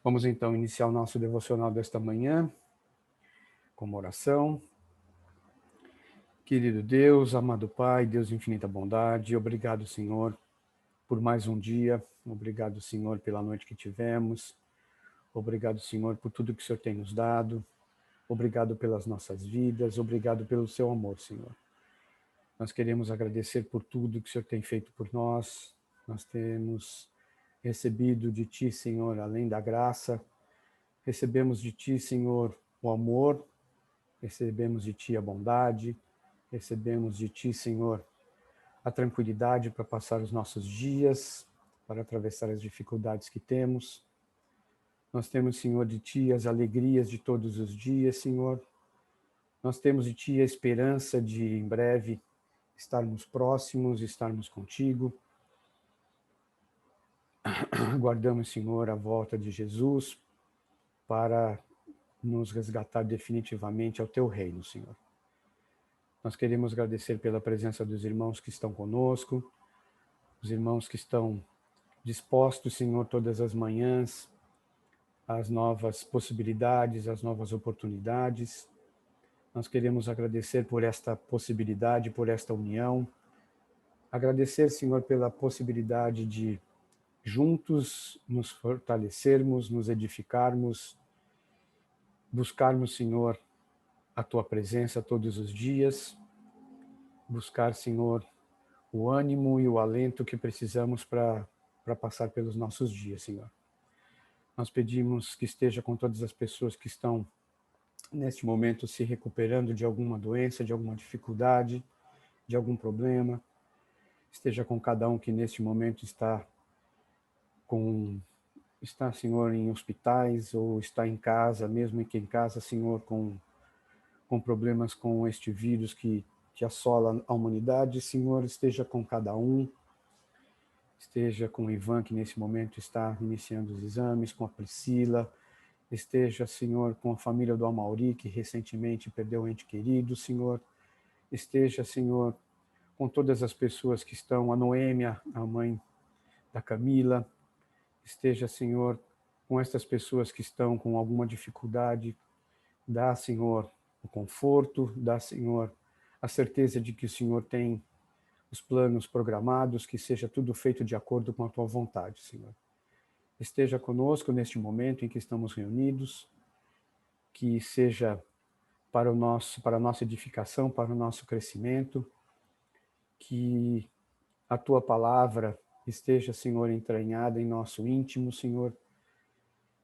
Vamos então iniciar o nosso devocional desta manhã com uma oração. Querido Deus, amado Pai, Deus de infinita bondade, obrigado, Senhor, por mais um dia. Obrigado, Senhor, pela noite que tivemos. Obrigado, Senhor, por tudo que o Senhor tem nos dado. Obrigado pelas nossas vidas. Obrigado pelo seu amor, Senhor. Nós queremos agradecer por tudo que o Senhor tem feito por nós. Nós temos recebido de Ti, Senhor, além da graça. Recebemos de Ti, Senhor, o amor. Recebemos de Ti a bondade. Recebemos de Ti, Senhor, a tranquilidade para passar os nossos dias, para atravessar as dificuldades que temos. Nós temos, Senhor, de Ti as alegrias de todos os dias, Senhor. Nós temos de Ti a esperança de, em breve, estarmos próximos, estarmos contigo. Aguardamos, Senhor, a volta de Jesus para nos resgatar definitivamente ao Teu reino, Senhor. Nós queremos agradecer pela presença dos irmãos que estão conosco, os irmãos que estão dispostos, Senhor, todas as manhãs, às novas possibilidades, às novas oportunidades. Nós queremos agradecer por esta possibilidade, por esta união. Agradecer, Senhor, pela possibilidade de juntos nos fortalecermos, nos edificarmos, buscarmos, Senhor, a Tua presença todos os dias, buscar, Senhor, o ânimo e o alento que precisamos para passar pelos nossos dias, Senhor. Nós pedimos que esteja com todas as pessoas que estão, neste momento, se recuperando de alguma doença, de alguma dificuldade, de algum problema. Esteja com cada um que, neste momento, está, Senhor, em hospitais ou está em casa, mesmo que em casa, Senhor, com problemas com este vírus que assola a humanidade. Senhor, esteja com cada um. Esteja com o Ivan, que nesse momento está iniciando os exames, com a Priscila. Esteja, Senhor, com a família do Amauri, que recentemente perdeu um ente querido, Senhor. Esteja, Senhor, com todas as pessoas que estão, a Noêmia, a mãe da Camila. Esteja, Senhor, com estas pessoas que estão com alguma dificuldade. Dá, Senhor, o conforto, dá, Senhor, a certeza de que o Senhor tem os planos programados, que seja tudo feito de acordo com a Tua vontade, Senhor. Esteja conosco neste momento em que estamos reunidos, que seja para a nossa edificação, para o nosso crescimento, que a Tua palavra esteja, Senhor, entranhada em nosso íntimo, Senhor,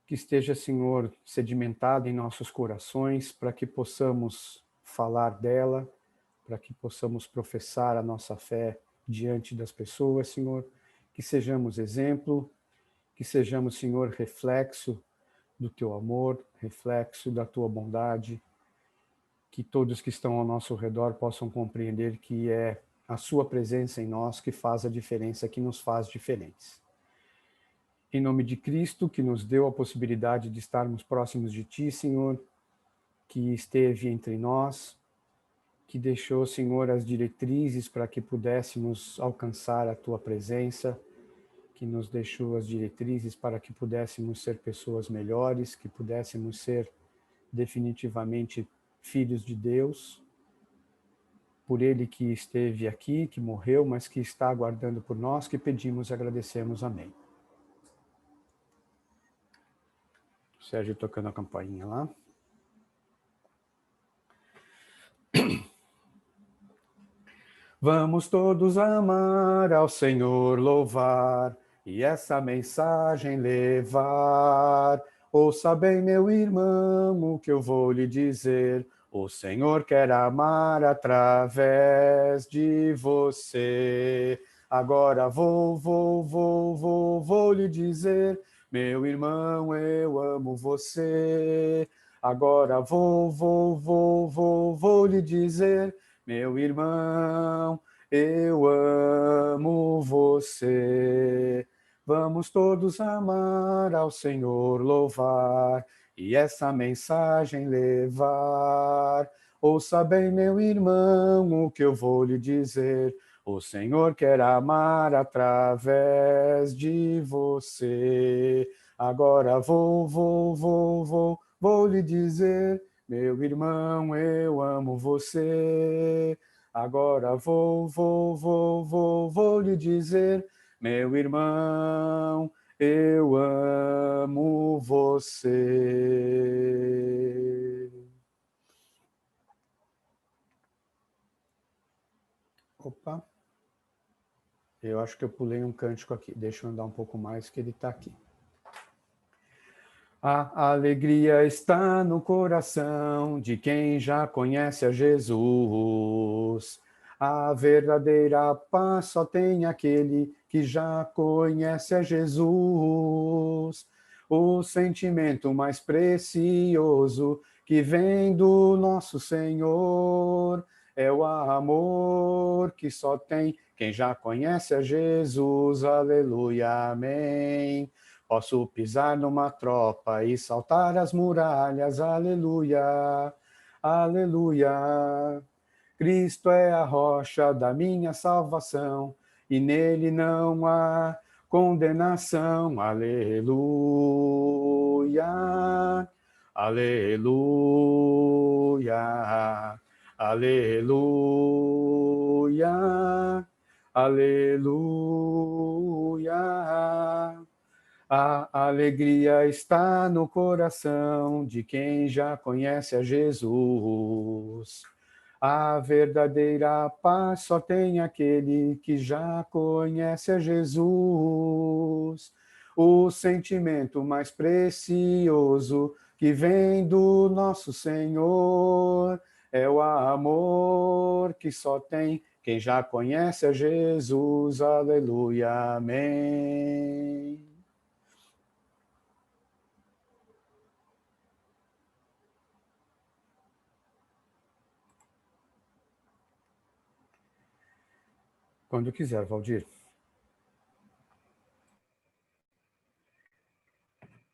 que esteja, Senhor, sedimentada em nossos corações, para que possamos falar dela, para que possamos professar a nossa fé diante das pessoas, Senhor, que sejamos exemplo, que sejamos, Senhor, reflexo do Teu amor, reflexo da Tua bondade, que todos que estão ao nosso redor possam compreender que é a Sua presença em nós que faz a diferença, que nos faz diferentes. Em nome de Cristo, que nos deu a possibilidade de estarmos próximos de Ti, Senhor, que esteve entre nós, que deixou, Senhor, as diretrizes para que pudéssemos alcançar a Tua presença, que nos deixou as diretrizes para que pudéssemos ser pessoas melhores, que pudéssemos ser definitivamente filhos de Deus, por Ele que esteve aqui, que morreu, mas que está aguardando por nós, que pedimos e agradecemos. Amém. Sérgio tocando a campainha lá. Vamos todos amar ao Senhor, louvar, e essa mensagem levar. Ouça bem, meu irmão, o que eu vou lhe dizer. O Senhor quer amar através de você. Agora vou lhe dizer, meu irmão, eu amo você. Agora vou lhe dizer, meu irmão, eu amo você. Vamos todos amar ao Senhor, louvar, e essa mensagem levar. Ouça bem, meu irmão, o que eu vou lhe dizer. O Senhor quer amar através de você. Agora vou lhe dizer, meu irmão, eu amo você. Agora vou lhe dizer, meu irmão, eu amo você. Opa, eu acho que eu pulei um cântico aqui. Deixa eu andar um pouco mais que ele está aqui. A alegria está no coração de quem já conhece a Jesus. A verdadeira paz só tem aquele que já conhece a Jesus. O sentimento mais precioso que vem do nosso Senhor é o amor que só tem quem já conhece a Jesus. Aleluia, amém. Posso pisar numa tropa e saltar as muralhas, aleluia, aleluia. Cristo é a rocha da minha salvação, e nele não há condenação, aleluia, aleluia, aleluia, aleluia. A alegria está no coração de quem já conhece a Jesus. A verdadeira paz só tem aquele que já conhece a Jesus. O sentimento mais precioso que vem do nosso Senhor é o amor que só tem quem já conhece a Jesus. Aleluia, amém. Quando quiser, Valdir.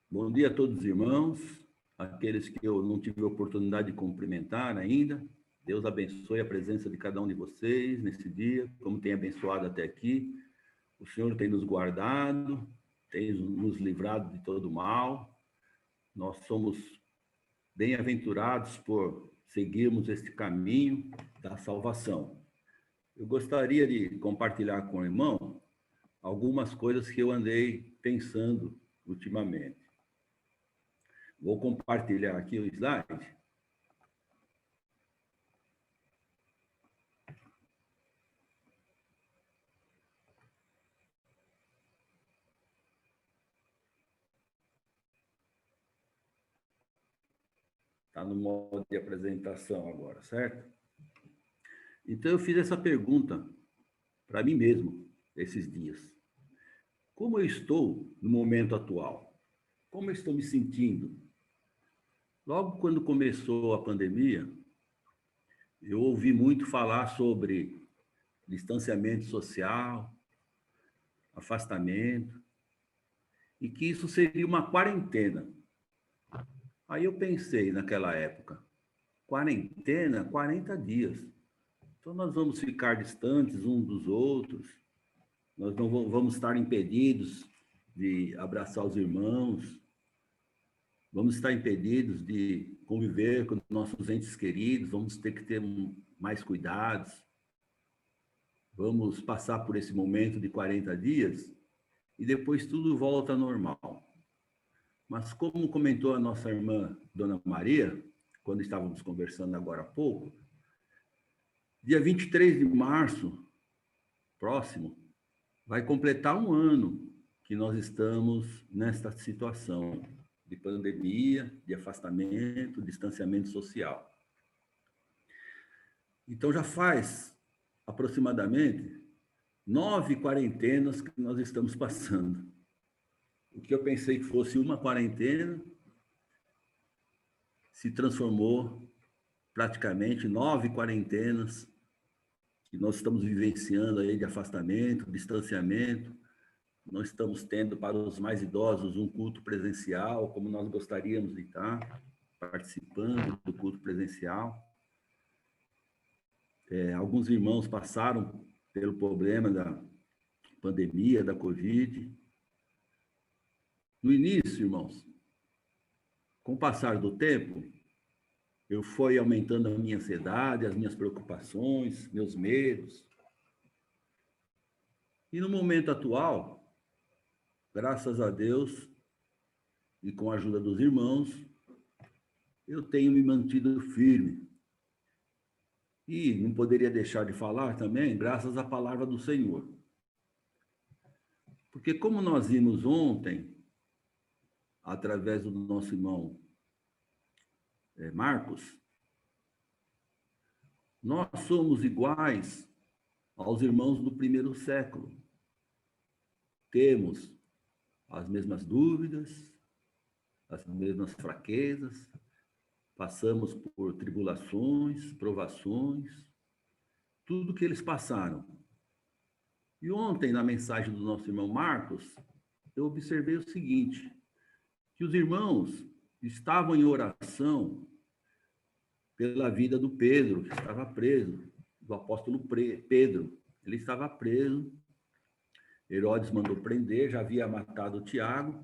Bom dia a todos os irmãos, aqueles que eu não tive a oportunidade de cumprimentar ainda. Deus abençoe a presença de cada um de vocês nesse dia, como tem abençoado até aqui. O Senhor tem nos guardado, tem nos livrado de todo mal. Nós somos bem-aventurados por seguirmos este caminho da salvação. Eu gostaria de compartilhar com o irmão algumas coisas que eu andei pensando ultimamente. Vou compartilhar aqui o slide. Está no modo de apresentação agora, certo? Então, eu fiz essa pergunta para mim mesmo esses dias. Como eu estou no momento atual? Como eu estou me sentindo? Logo quando começou a pandemia, eu ouvi muito falar sobre distanciamento social, afastamento, e que isso seria uma quarentena. Aí eu pensei naquela época, quarentena, 40 dias. Então nós vamos ficar distantes uns dos outros, nós não vamos estar impedidos de abraçar os irmãos, vamos estar impedidos de conviver com nossos entes queridos, vamos ter que ter mais cuidados, vamos passar por esse momento de 40 dias e depois tudo volta ao normal. Mas como comentou a nossa irmã, Dona Maria, quando estávamos conversando agora há pouco, dia 23 de março, próximo, vai completar um ano que nós estamos nesta situação de pandemia, de afastamento, distanciamento social. Então, já faz aproximadamente 9 quarentenas que nós estamos passando. O que eu pensei que fosse uma quarentena se transformou praticamente 9 quarentenas que nós estamos vivenciando aí de afastamento, distanciamento. Nós estamos tendo para os mais idosos um culto presencial, como nós gostaríamos de estar participando do culto presencial. Alguns irmãos passaram pelo problema da pandemia, da Covid. No início, irmãos, com o passar do tempo, eu fui aumentando a minha ansiedade, as minhas preocupações, meus medos. E no momento atual, graças a Deus e com a ajuda dos irmãos, eu tenho me mantido firme. E não poderia deixar de falar também, graças à palavra do Senhor. Porque como nós vimos ontem, através do nosso irmão Marcos, nós somos iguais aos irmãos do primeiro século. Temos as mesmas dúvidas, as mesmas fraquezas, passamos por tribulações, provações, tudo que eles passaram. E ontem, na mensagem do nosso irmão Marcos, eu observei o seguinte, que os irmãos estavam em oração pela vida do Pedro, que estava preso, do apóstolo Pedro. Ele estava preso, Herodes mandou prender, já havia matado Tiago,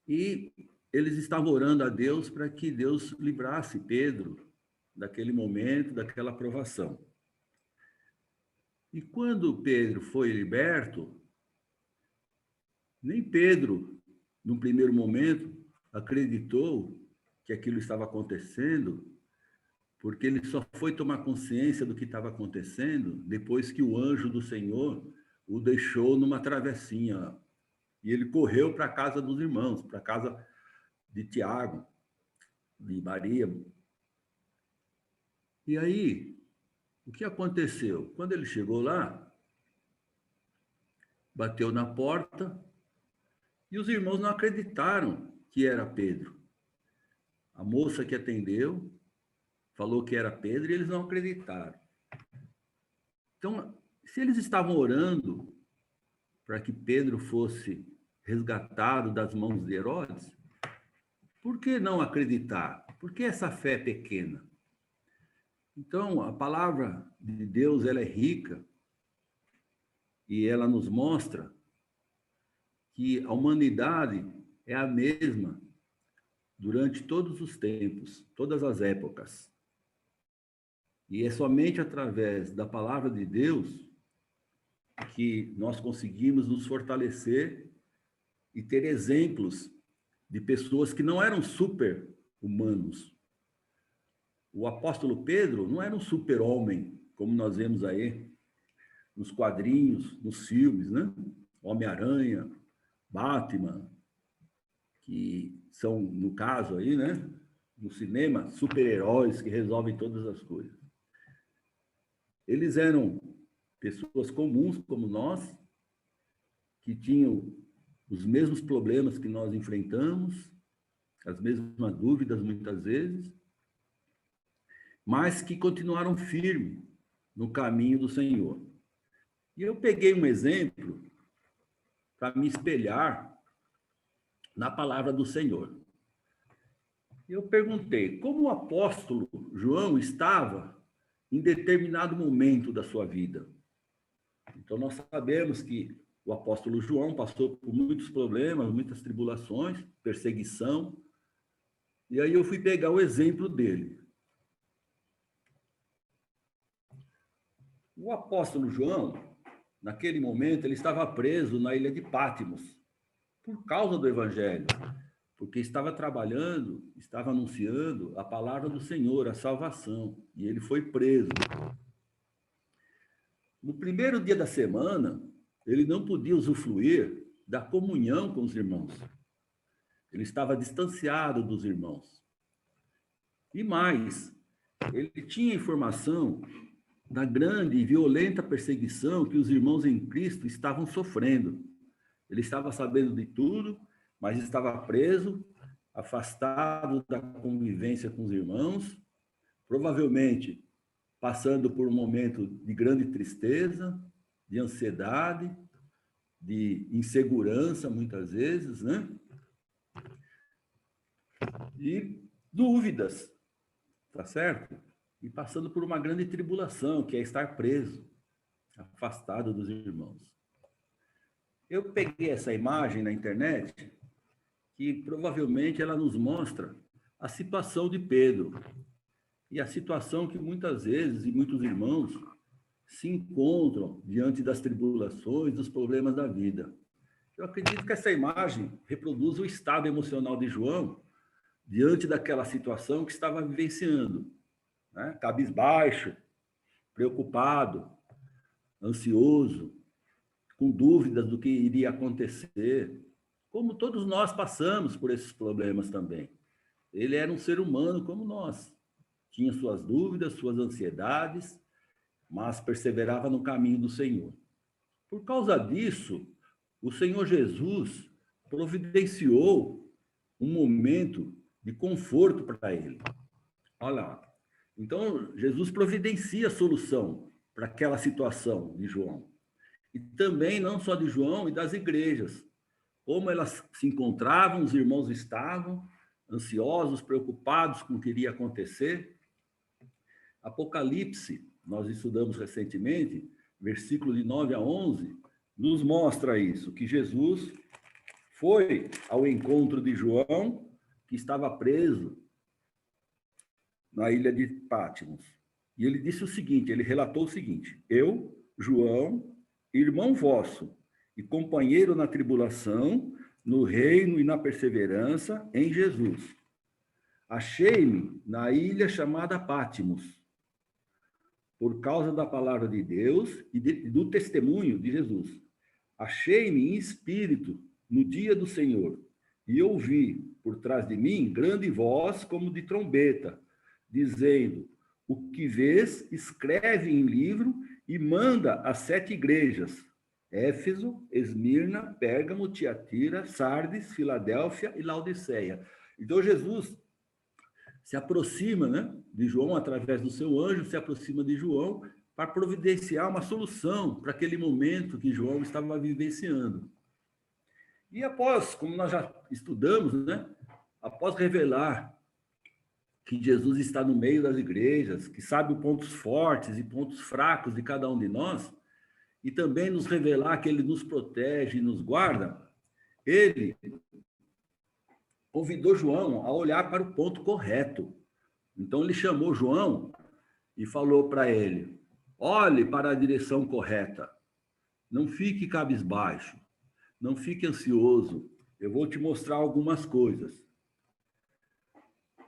e eles estavam orando a Deus para que Deus livrasse Pedro daquele momento, daquela provação. E quando Pedro foi liberto, nem Pedro, no primeiro momento, acreditou que aquilo estava acontecendo, porque ele só foi tomar consciência do que estava acontecendo depois que o anjo do Senhor o deixou numa travessinha. E ele correu para a casa dos irmãos, para a casa de Tiago, de Maria. E aí, o que aconteceu? Quando ele chegou lá, bateu na porta e os irmãos não acreditaram que era Pedro. A moça que atendeu falou que era Pedro e eles não acreditaram. Então, se eles estavam orando para que Pedro fosse resgatado das mãos de Herodes, por que não acreditar? Por que essa fé pequena? Então, a palavra de Deus, ela é rica e ela nos mostra que a humanidade é a mesma durante todos os tempos, todas as épocas. E é somente através da palavra de Deus que nós conseguimos nos fortalecer e ter exemplos de pessoas que não eram super-humanos. O apóstolo Pedro não era um super-homem, como nós vemos aí nos quadrinhos, nos filmes, né? Homem-Aranha, Batman, que são, no caso aí, né? No cinema, super-heróis que resolvem todas as coisas. Eles eram pessoas comuns como nós, que tinham os mesmos problemas que nós enfrentamos, as mesmas dúvidas muitas vezes, mas que continuaram firmes no caminho do Senhor. E eu peguei um exemplo para me espelhar na palavra do Senhor. Eu perguntei como o apóstolo João estava em determinado momento da sua vida. Então, nós sabemos que o apóstolo João passou por muitos problemas, muitas tribulações, perseguição, e aí eu fui pegar o exemplo dele. O apóstolo João, naquele momento, ele estava preso na ilha de Patmos, por causa do evangelho, porque estava trabalhando, estava anunciando a palavra do Senhor, a salvação, e ele foi preso. No primeiro dia da semana, ele não podia usufruir da comunhão com os irmãos. Ele estava distanciado dos irmãos. E mais, ele tinha informação da grande e violenta perseguição que os irmãos em Cristo estavam sofrendo. Ele estava sabendo de tudo, mas estava preso, afastado da convivência com os irmãos, provavelmente passando por um momento de grande tristeza, de ansiedade, de insegurança, muitas vezes, né? E dúvidas, tá certo? E passando por uma grande tribulação, que é estar preso, afastado dos irmãos. Eu peguei essa imagem na internet, que provavelmente ela nos mostra a situação de Pedro e a situação que muitas vezes e muitos irmãos se encontram diante das tribulações, dos problemas da vida. Eu acredito que essa imagem reproduz o estado emocional de João diante daquela situação que estava vivenciando, né? Cabisbaixo, preocupado, ansioso, com dúvidas do que iria acontecer, como todos nós passamos por esses problemas também. Ele era um ser humano como nós, tinha suas dúvidas, suas ansiedades, mas perseverava no caminho do Senhor. Por causa disso, o Senhor Jesus providenciou um momento de conforto para ele. Olha lá. Então, Jesus providencia a solução para aquela situação de João. E também, não só de João, e das igrejas. Como elas se encontravam, os irmãos estavam ansiosos, preocupados com o que iria acontecer. Apocalipse, nós estudamos recentemente, versículo de 9 a 11, nos mostra isso, que Jesus foi ao encontro de João, que estava preso na ilha de Patmos. E ele disse o seguinte, ele relatou o seguinte: eu, João, irmão vosso e companheiro na tribulação, no reino e na perseverança em Jesus. Achei-me na ilha chamada Patmos, por causa da palavra de Deus e do testemunho de Jesus. Achei-me em espírito no dia do Senhor, e ouvi por trás de mim grande voz como de trombeta, dizendo: o que vês, escreve em livro e manda às 7 igrejas: Éfeso, Esmirna, Pérgamo, Tiatira, Sardes, Filadélfia e Laodiceia. Então Jesus se aproxima, né, de João, através do seu anjo, se aproxima de João para providenciar uma solução para aquele momento que João estava vivenciando. E após, como nós já estudamos, né, após revelar que Jesus está no meio das igrejas, que sabe os pontos fortes e pontos fracos de cada um de nós, e também nos revelar que ele nos protege e nos guarda, ele convidou João a olhar para o ponto correto. Então ele chamou João e falou para ele: olhe para a direção correta, não fique cabisbaixo, não fique ansioso, eu vou te mostrar algumas coisas.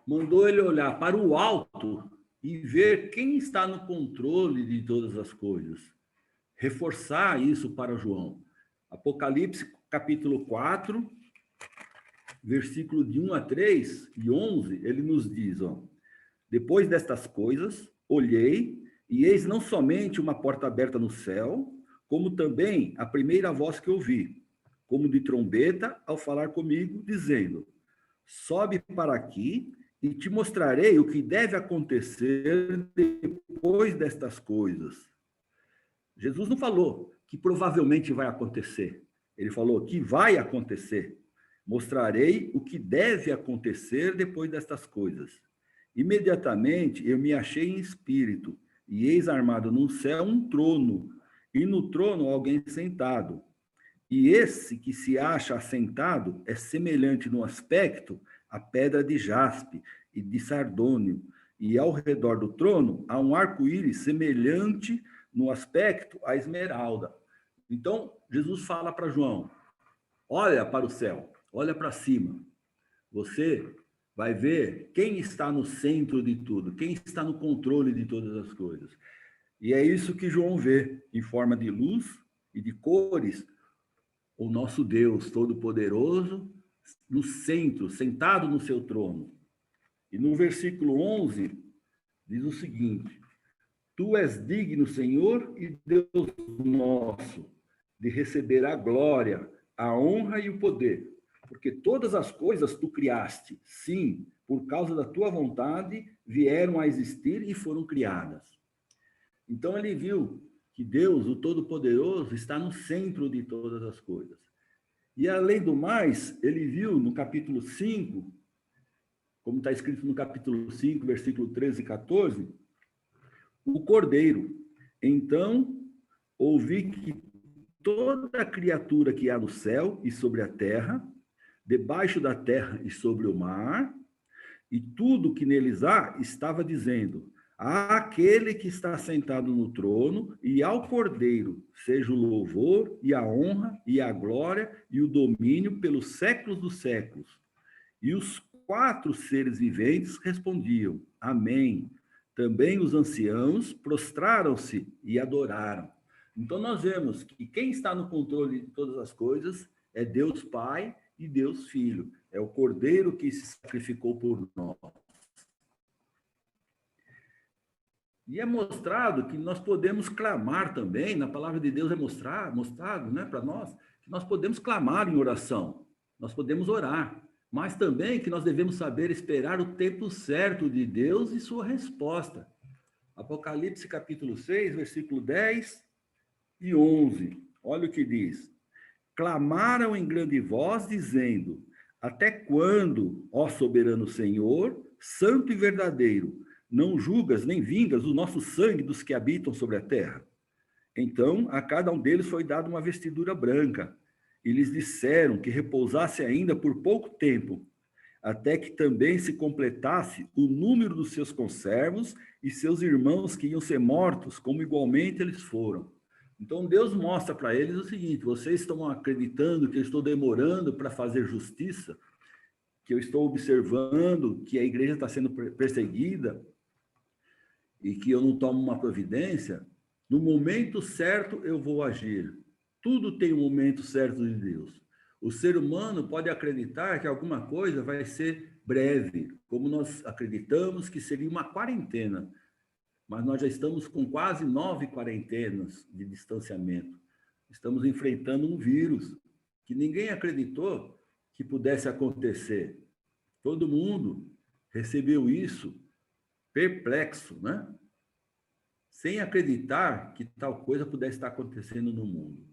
Mandou ele olhar para o alto e ver quem está no controle de todas as coisas. Reforçar isso para João. Apocalipse, capítulo 4, versículo de 1 a 3 e 11, ele nos diz, ó: depois destas coisas, olhei, e eis não somente uma porta aberta no céu, como também a primeira voz que ouvi, como de trombeta, ao falar comigo, dizendo: sobe para aqui, e te mostrarei o que deve acontecer depois destas coisas. Jesus não falou que provavelmente vai acontecer. Ele falou que vai acontecer. Mostrarei o que deve acontecer depois destas coisas. Imediatamente eu me achei em espírito, e eis armado no céu um trono, e no trono alguém sentado. E esse que se acha assentado é semelhante no aspecto à pedra de jaspe e de sardônio, e ao redor do trono há um arco-íris semelhante no aspecto à esmeralda. Então, Jesus fala para João: olha para o céu, olha para cima. Você vai ver quem está no centro de tudo, quem está no controle de todas as coisas. E é isso que João vê, em forma de luz e de cores, o nosso Deus Todo-Poderoso no centro, sentado no seu trono. E no versículo 11, diz o seguinte: tu és digno, Senhor e Deus nosso, de receber a glória, a honra e o poder, porque todas as coisas tu criaste, sim, por causa da tua vontade, vieram a existir e foram criadas. Então ele viu que Deus, o Todo-Poderoso, está no centro de todas as coisas. E além do mais, ele viu no capítulo 5, como está escrito no capítulo 5, versículo 13 e 14, o Cordeiro. Então, ouvi que toda criatura que há no céu e sobre a terra, debaixo da terra e sobre o mar, e tudo que neles há, estava dizendo: àquele que está sentado no trono e ao Cordeiro, seja o louvor e a honra e a glória e o domínio pelos séculos dos séculos. E os 4 seres viventes respondiam: Amém. Também os anciãos prostraram-se e adoraram. Então nós vemos que quem está no controle de todas as coisas é Deus Pai e Deus Filho. É o Cordeiro que se sacrificou por nós. E é mostrado que nós podemos clamar também, na palavra de Deus é mostrado, né, para nós, que nós podemos clamar em oração, nós podemos orar, mas também que nós devemos saber esperar o tempo certo de Deus e sua resposta. Apocalipse capítulo 6, versículo 10 e 11. Olha o que diz: clamaram em grande voz, dizendo: até quando, ó soberano Senhor, santo e verdadeiro, não julgas nem vingas o nosso sangue dos que habitam sobre a terra? Então, a cada um deles foi dada uma vestidura branca, e lhes disseram que repousasse ainda por pouco tempo, até que também se completasse o número dos seus conservos e seus irmãos que iam ser mortos, como igualmente eles foram. Então, Deus mostra para eles o seguinte: vocês estão acreditando que eu estou demorando para fazer justiça, que eu estou observando que a igreja está sendo perseguida e que eu não tomo uma providência. No momento certo eu vou agir. Tudo tem um momento certo de Deus. O ser humano pode acreditar que alguma coisa vai ser breve, como nós acreditamos que seria uma quarentena. Mas nós já estamos com quase 9 quarentenas de distanciamento. Estamos enfrentando um vírus que ninguém acreditou que pudesse acontecer. Todo mundo recebeu isso perplexo, né? Sem acreditar que tal coisa pudesse estar acontecendo no mundo.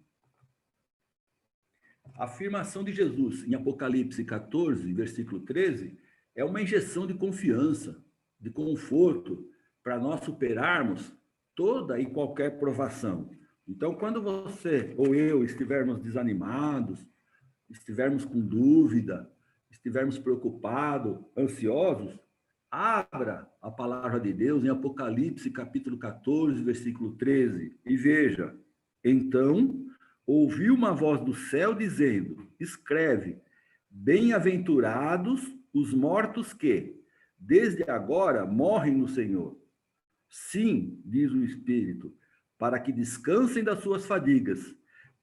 A afirmação de Jesus em Apocalipse 14, versículo 13, é uma injeção de confiança, de conforto, para nós superarmos toda e qualquer provação. Então, quando você ou eu estivermos desanimados, estivermos com dúvida, estivermos preocupados, ansiosos, abra a palavra de Deus em Apocalipse, capítulo 14, versículo 13, e veja: então ouvi uma voz do céu dizendo: escreve, bem-aventurados os mortos que, desde agora, morrem no Senhor. Sim, diz o Espírito, para que descansem das suas fadigas,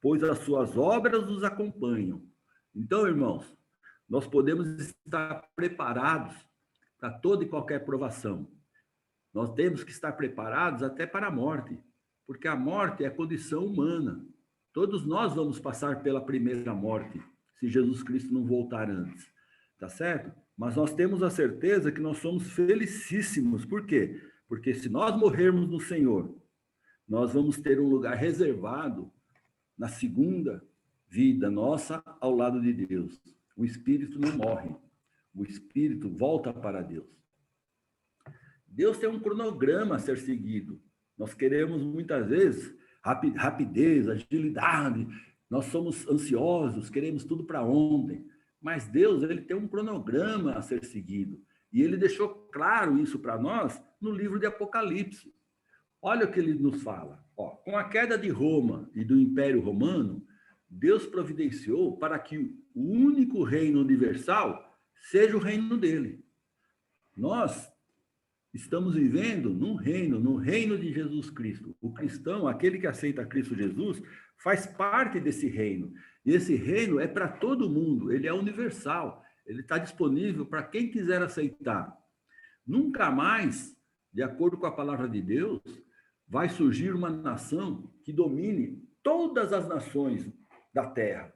pois as suas obras os acompanham. Então, irmãos, nós podemos estar preparados para toda e qualquer provação. Nós temos que estar preparados até para a morte, porque a morte é a condição humana. Todos nós vamos passar pela primeira morte, se Jesus Cristo não voltar antes, tá certo? Mas nós temos a certeza que nós somos felicíssimos. Por quê? Porque se nós morrermos no Senhor, nós vamos ter um lugar reservado na segunda vida nossa ao lado de Deus. O espírito não morre, o espírito volta para Deus. Deus tem um cronograma a ser seguido. Nós queremos muitas vezes rapidez, agilidade, nós somos ansiosos, queremos tudo para ontem. Mas Deus, ele tem um cronograma a ser seguido. E ele deixou claro isso para nós no livro de Apocalipse. Olha o que ele nos fala. Ó, com a queda de Roma e do Império Romano, Deus providenciou para que o único reino universal seja o reino dele. Nós estamos vivendo no reino de Jesus Cristo. O cristão, aquele que aceita Cristo Jesus, faz parte desse reino. E esse reino é para todo mundo, ele é universal. Ele está disponível para quem quiser aceitar. Nunca mais, de acordo com a palavra de Deus, vai surgir uma nação que domine todas as nações da terra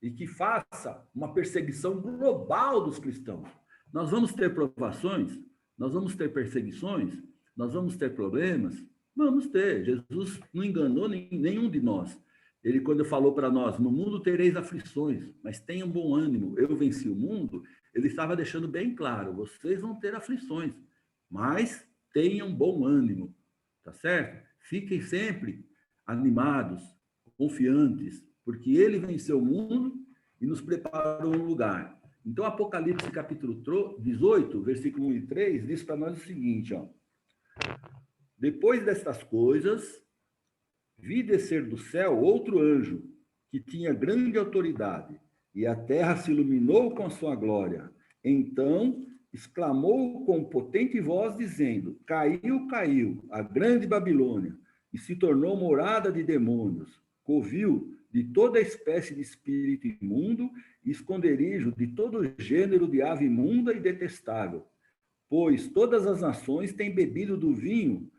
e que faça uma perseguição global dos cristãos. Nós vamos ter provações, nós vamos ter perseguições, nós vamos ter problemas, vamos ter. Jesus não enganou nenhum de nós. Ele, quando falou para nós, no mundo tereis aflições, mas tenham bom ânimo, eu venci o mundo, ele estava deixando bem claro, vocês vão ter aflições, mas tenham bom ânimo, tá certo? Fiquem sempre animados, confiantes, porque ele venceu o mundo e nos preparou um lugar. Então, Apocalipse capítulo 18, versículo 1 e 3, diz para nós o seguinte, ó. Depois destas coisas, vi descer do céu outro anjo, que tinha grande autoridade, e a terra se iluminou com a sua glória. Então exclamou com potente voz, dizendo: Caiu, caiu, a grande Babilônia, e se tornou morada de demônios, covil de toda espécie de espírito imundo, e esconderijo de todo gênero de ave imunda e detestável. Pois todas as nações têm bebido do vinho,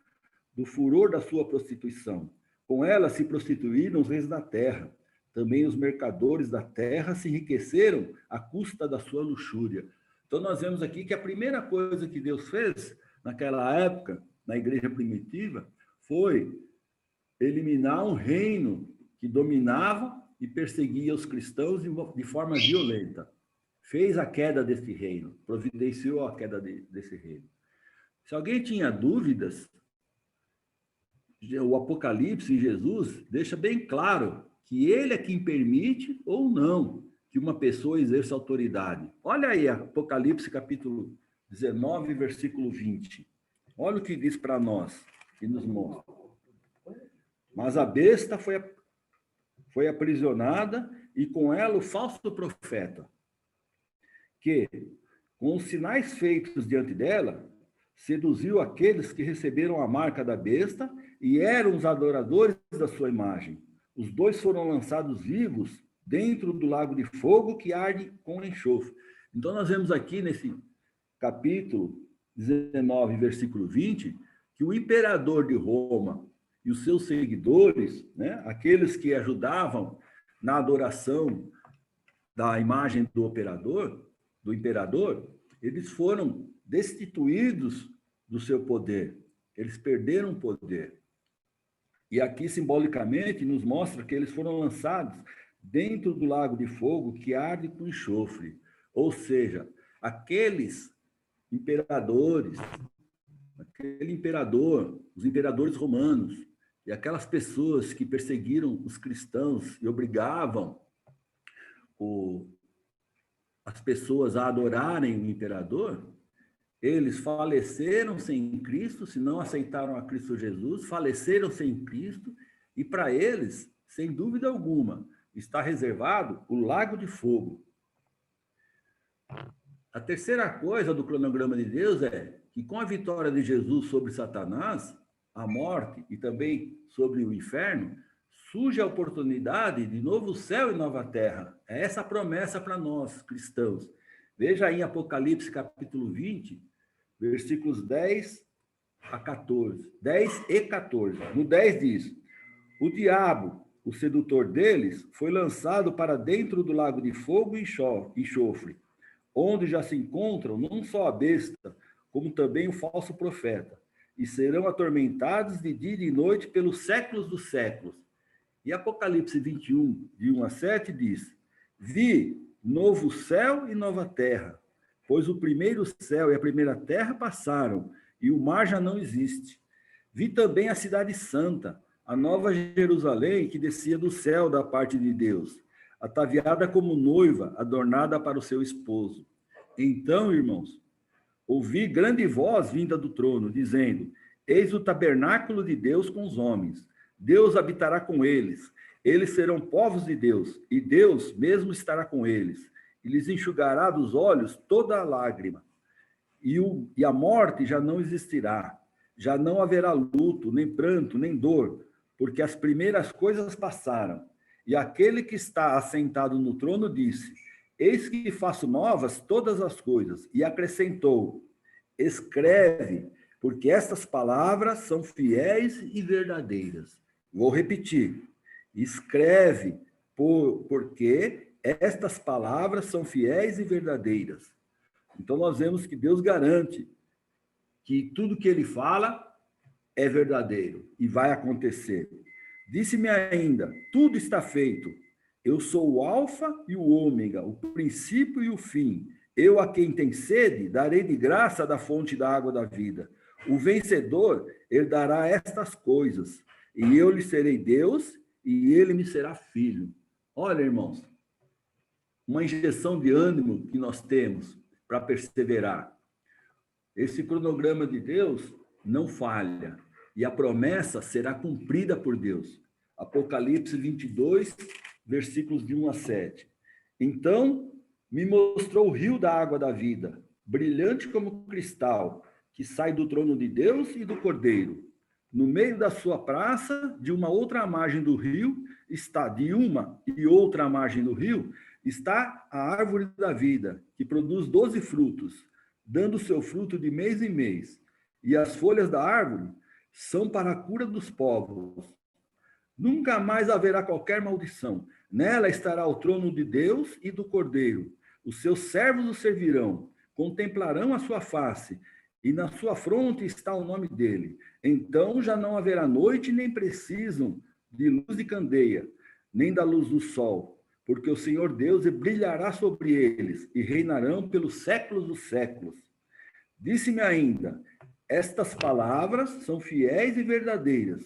do furor da sua prostituição. Com ela se prostituíram os reis da terra. Também os mercadores da terra se enriqueceram à custa da sua luxúria. Então, nós vemos aqui que a primeira coisa que Deus fez naquela época, na igreja primitiva, foi eliminar um reino que dominava e perseguia os cristãos de forma violenta. Fez a queda desse reino, providenciou a queda desse reino. Se alguém tinha dúvidas, o Apocalipse em Jesus deixa bem claro que ele é quem permite ou não que uma pessoa exerça autoridade. Olha aí, Apocalipse capítulo 19, versículo 20. Olha o que diz para nós, que nos mostra. Mas a besta foi aprisionada e com ela o falso profeta, que, com os sinais feitos diante dela, seduziu aqueles que receberam a marca da besta e eram os adoradores da sua imagem. Os dois foram lançados vivos dentro do lago de fogo que arde com enxofre. Então, nós vemos aqui nesse capítulo 19, versículo 20, que o imperador de Roma e os seus seguidores, né, aqueles que ajudavam na adoração da imagem do imperador, eles foram destituídos do seu poder. Eles perderam o poder. E aqui, simbolicamente, nos mostra que eles foram lançados dentro do lago de fogo que arde com enxofre. Ou seja, aqueles imperadores, aquele imperador, os imperadores romanos, e aquelas pessoas que perseguiram os cristãos e obrigavam as pessoas a adorarem o imperador, eles faleceram sem Cristo, se não aceitaram a Cristo Jesus, faleceram sem Cristo, e para eles, sem dúvida alguma, está reservado o lago de fogo. A terceira coisa do cronograma de Deus é que, com a vitória de Jesus sobre Satanás, a morte e também sobre o inferno, surge a oportunidade de novo céu e nova terra. É essa a promessa para nós, cristãos. Veja aí em Apocalipse, capítulo 20, versículos 10 a 14. 10 e 14. No 10 diz: o diabo, o sedutor deles, foi lançado para dentro do lago de fogo e enxofre, onde já se encontram não só a besta, como também o falso profeta, e serão atormentados de dia e de noite pelos séculos dos séculos. E Apocalipse 21, de 1 a 7, diz: vi novo céu e nova terra, pois o primeiro céu e a primeira terra passaram, e o mar já não existe. Vi também a cidade santa, a nova Jerusalém, que descia do céu da parte de Deus, ataviada como noiva, adornada para o seu esposo. Então, irmãos, ouvi grande voz vinda do trono, dizendo: eis o tabernáculo de Deus com os homens. Deus habitará com eles. Eles serão povos de Deus, e Deus mesmo estará com eles. E lhes enxugará dos olhos toda a lágrima. E a morte já não existirá. Já não haverá luto, nem pranto, nem dor, porque as primeiras coisas passaram. E aquele que está assentado no trono disse: eis que faço novas todas as coisas. E acrescentou: escreve, porque estas palavras são fiéis e verdadeiras. Vou repetir: escreve, porque estas palavras são fiéis e verdadeiras. Então, nós vemos que Deus garante que tudo que ele fala é verdadeiro e vai acontecer. Disse-me ainda: tudo está feito. Eu sou o alfa e o ômega, o princípio e o fim. Eu, a quem tem sede, darei de graça da fonte da água da vida. O vencedor herdará estas coisas, e eu lhe serei Deus, e ele me será filho. Olha, irmãos, uma injeção de ânimo que nós temos para perseverar. Esse cronograma de Deus não falha, e a promessa será cumprida por Deus. Apocalipse 22, versículos de 1 a 7. Então, me mostrou o rio da água da vida, brilhante como cristal, que sai do trono de Deus e do Cordeiro. No meio da sua praça, de uma outra margem do rio, está de uma e outra margem do rio, está a árvore da vida, que produz 12 frutos, dando seu fruto de mês em mês. E as folhas da árvore são para a cura dos povos. Nunca mais haverá qualquer maldição. Nela estará o trono de Deus e do Cordeiro. Os seus servos o servirão, contemplarão a sua face, e na sua fronte está o nome dele. Então já não haverá noite, nem precisam de luz de candeia, nem da luz do sol, porque o Senhor Deus brilhará sobre eles e reinarão pelos séculos dos séculos. Disse-me ainda: estas palavras são fiéis e verdadeiras.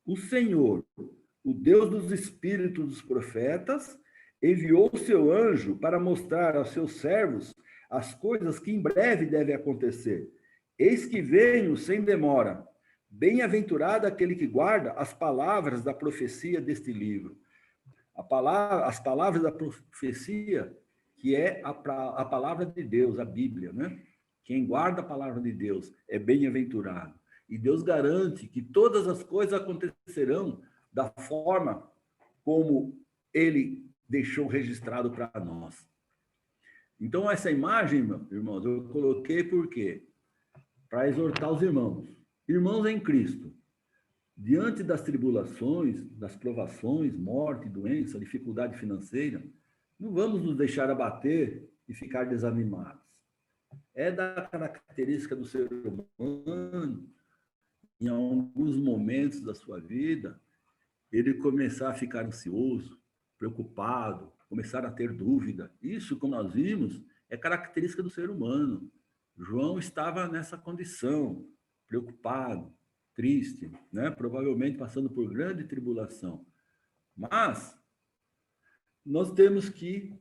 O Senhor, o Deus dos espíritos dos profetas, enviou o seu anjo para mostrar aos seus servos as coisas que em breve devem acontecer. Eis que venho sem demora. Bem-aventurado aquele que guarda as palavras da profecia deste livro. As palavras da profecia, que é a palavra de Deus, a Bíblia, né? Quem guarda a palavra de Deus é bem-aventurado. E Deus garante que todas as coisas acontecerão da forma como ele deixou registrado para nós. Então, essa imagem, irmãos, eu coloquei por quê? Para exortar os irmãos. Irmãos em Cristo, diante das tribulações, das provações, morte, doença, dificuldade financeira, não vamos nos deixar abater e ficar desanimados. É da característica do ser humano, em alguns momentos da sua vida, ele começar a ficar ansioso, preocupado, começar a ter dúvida. Isso, como nós vimos, é característica do ser humano. João estava nessa condição, preocupado, triste, né? Provavelmente passando por grande tribulação. Mas nós temos que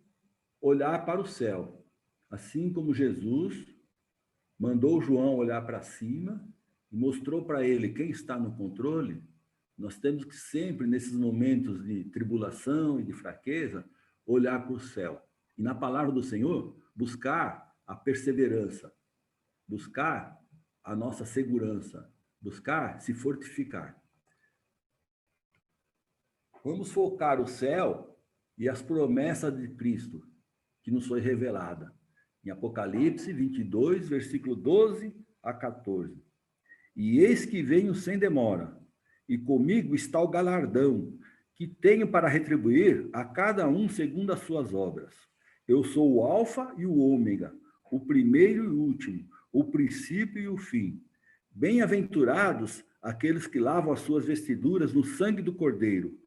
olhar para o céu. Assim como Jesus mandou João olhar para cima e mostrou para ele quem está no controle, nós temos que sempre, nesses momentos de tribulação e de fraqueza, olhar para o céu. E na palavra do Senhor, buscar a perseverança, buscar a nossa segurança, buscar se fortificar. Vamos focar o céu e as promessas de Cristo, que nos foi revelada. Em Apocalipse 22, versículo 12 a 14. E eis que venho sem demora, e comigo está o galardão, que tenho para retribuir a cada um segundo as suas obras. Eu sou o Alfa e o Ômega, o primeiro e o último, o princípio e o fim. Bem-aventurados aqueles que lavam as suas vestiduras no sangue do Cordeiro,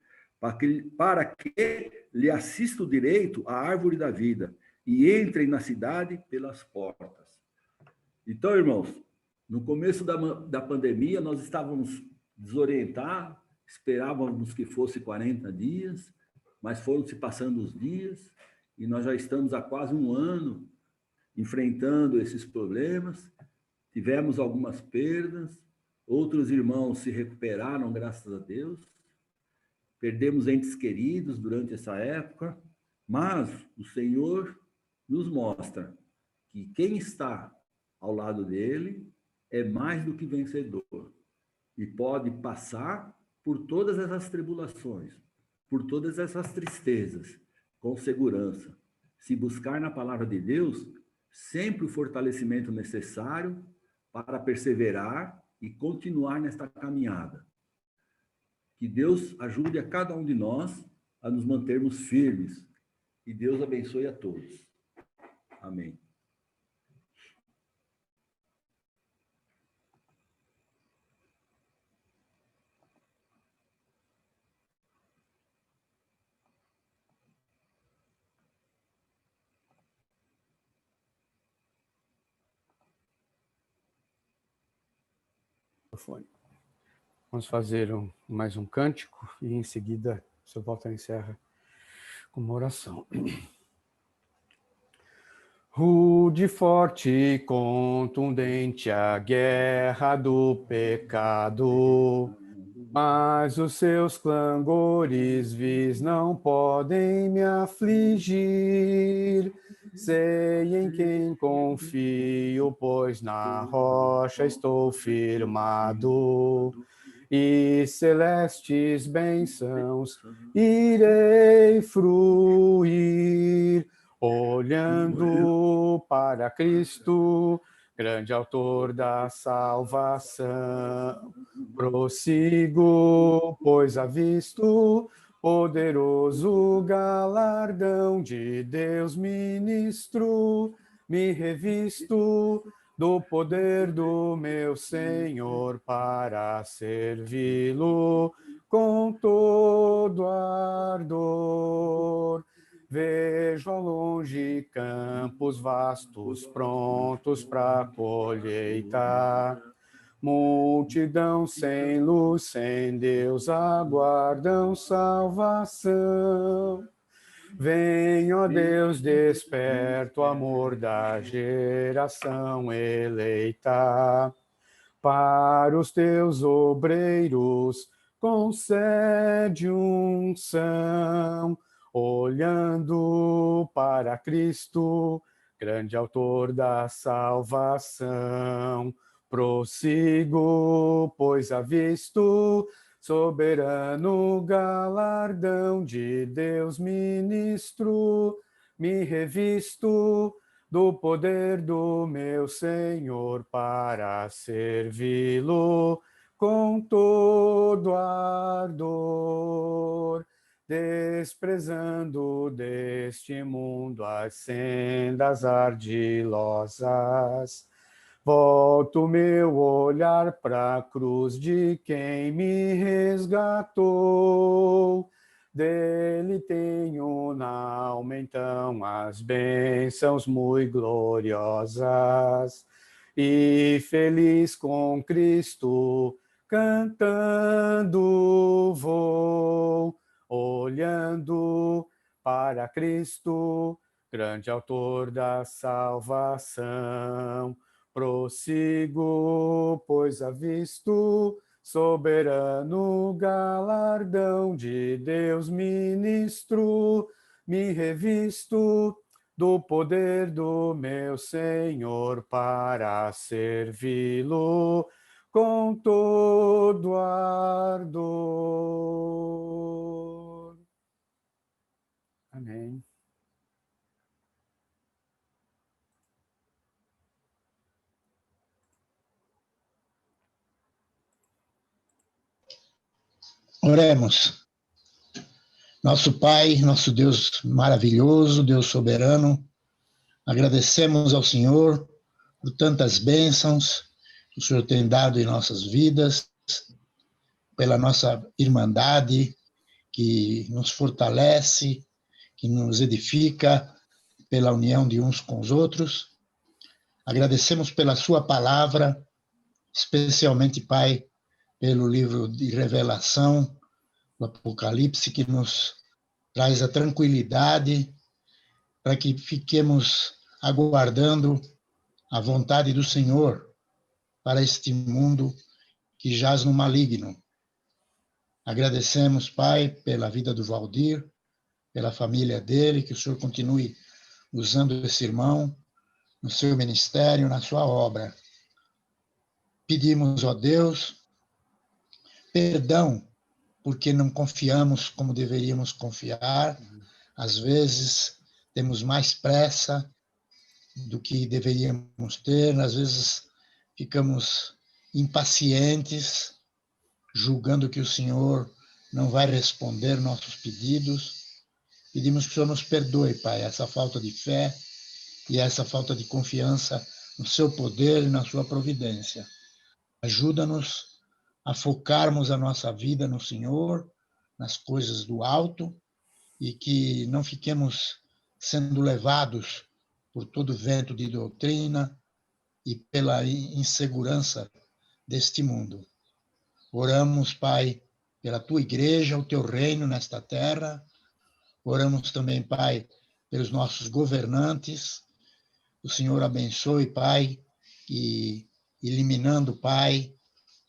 para que lhe assista o direito à árvore da vida, e entrem na cidade pelas portas. Então, irmãos, no começo da pandemia, nós estávamos desorientados, esperávamos que fosse 40 dias, mas foram se passando os dias, e nós já estamos há quase um ano enfrentando esses problemas. Tivemos algumas perdas, outros irmãos se recuperaram, graças a Deus. Perdemos entes queridos durante essa época, mas o Senhor nos mostra que quem está ao lado dele é mais do que vencedor e pode passar por todas essas tribulações, por todas essas tristezas, com segurança. Se buscar na palavra de Deus, sempre o fortalecimento necessário para perseverar e continuar nesta caminhada. Que Deus ajude a cada um de nós a nos mantermos firmes. E Deus abençoe a todos. Amém. Microfone. Vamos fazer mais um cântico e em seguida o Sr. Walter encerra com uma oração. Rude, forte e contundente a guerra do pecado, mas os seus clangores vis não podem me afligir. Sei em quem confio, pois na rocha estou firmado, e celestes bênçãos irei fruir, olhando para Cristo, grande autor da salvação. Prossigo, pois avisto poderoso galardão de Deus ministro, me revisto do poder do meu Senhor para servi-lo com todo ardor. Vejo ao longe campos vastos prontos para a colheita, multidão sem luz, sem Deus, aguardam salvação. Vem, ó Deus, desperta o amor da geração eleita. Para os teus obreiros, concede unção, olhando para Cristo, grande autor da salvação. Prossigo, pois avisto soberano galardão de Deus ministro, me revisto do poder do meu Senhor para servi-lo com todo ardor, desprezando deste mundo as sendas ardilosas. Volto meu olhar para a cruz de quem me resgatou. Dele tenho na alma então as bênçãos muito gloriosas. E feliz com Cristo, cantando vou, olhando para Cristo, grande autor da salvação. Prossigo, pois avisto soberano galardão de Deus ministro, me revisto do poder do meu Senhor para servi-lo com todo ardor. Amém. Oremos. Nosso Pai, nosso Deus maravilhoso, Deus soberano, agradecemos ao Senhor por tantas bênçãos que o Senhor tem dado em nossas vidas, pela nossa irmandade que nos fortalece, que nos edifica, pela união de uns com os outros. Agradecemos pela sua palavra, especialmente, Pai, pelo livro de Revelação, do Apocalipse, que nos traz a tranquilidade para que fiquemos aguardando a vontade do Senhor para este mundo que jaz no maligno. Agradecemos, Pai, pela vida do Valdir, pela família dele, que o Senhor continue usando esse irmão no seu ministério, na sua obra. Pedimos, ó Deus, perdão, porque não confiamos como deveríamos confiar. Às vezes temos mais pressa do que deveríamos ter, às vezes ficamos impacientes, julgando que o Senhor não vai responder nossos pedidos. Pedimos que o Senhor nos perdoe, Pai, essa falta de fé e essa falta de confiança no seu poder e na sua providência. Ajuda-nos a focarmos a nossa vida no Senhor, nas coisas do alto, e que não fiquemos sendo levados por todo vento de doutrina e pela insegurança deste mundo. Oramos, Pai, pela tua igreja, o teu reino nesta terra. Oramos também, Pai, pelos nossos governantes. O Senhor abençoe, Pai, e eliminando, Pai,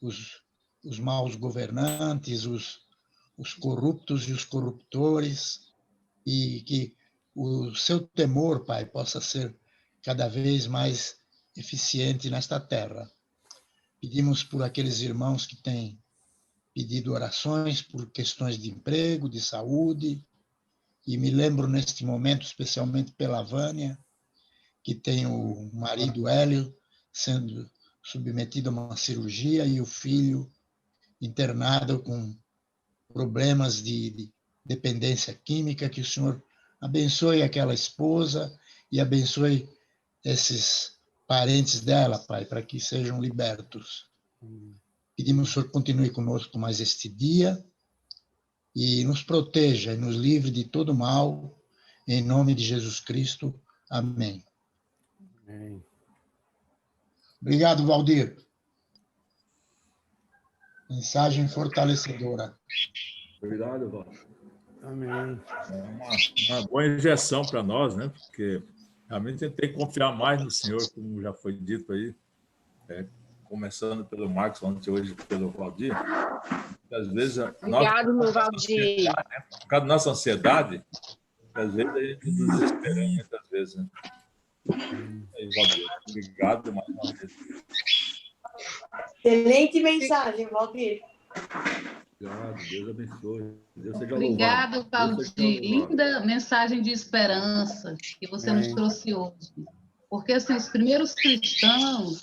os maus governantes, os corruptos e os corruptores, e que o seu temor, Pai, possa ser cada vez mais eficiente nesta terra. Pedimos por aqueles irmãos que têm pedido orações por questões de emprego, de saúde, e me lembro neste momento especialmente pela Vânia, que tem o marido Hélio sendo submetido a uma cirurgia e o filho internado com problemas de dependência química. Que o Senhor abençoe aquela esposa e abençoe esses parentes dela, Pai, para que sejam libertos. Pedimos que o Senhor continue conosco mais este dia e nos proteja e nos livre de todo mal, em nome de Jesus Cristo. Amém. Amém. Obrigado, Valdir. Mensagem fortalecedora. Obrigado, Walter. Amém. Uma boa injeção para nós, né? Porque realmente a gente tem que confiar mais no Senhor, como já foi dito aí, começando pelo Marcos, ontem hoje pelo Valdir. Às vezes, obrigado, meu Valdir. Por causa da nossa ansiedade, às vezes a gente desespera muitas vezes, né? Aí, Valdir, obrigado mais uma vez. Excelente mensagem, Valdir. Obrigado, Deus abençoe. Deus seja Obrigado, louvado. Valdir. Linda mensagem de esperança que você nos trouxe hoje. Porque assim, os primeiros cristãos,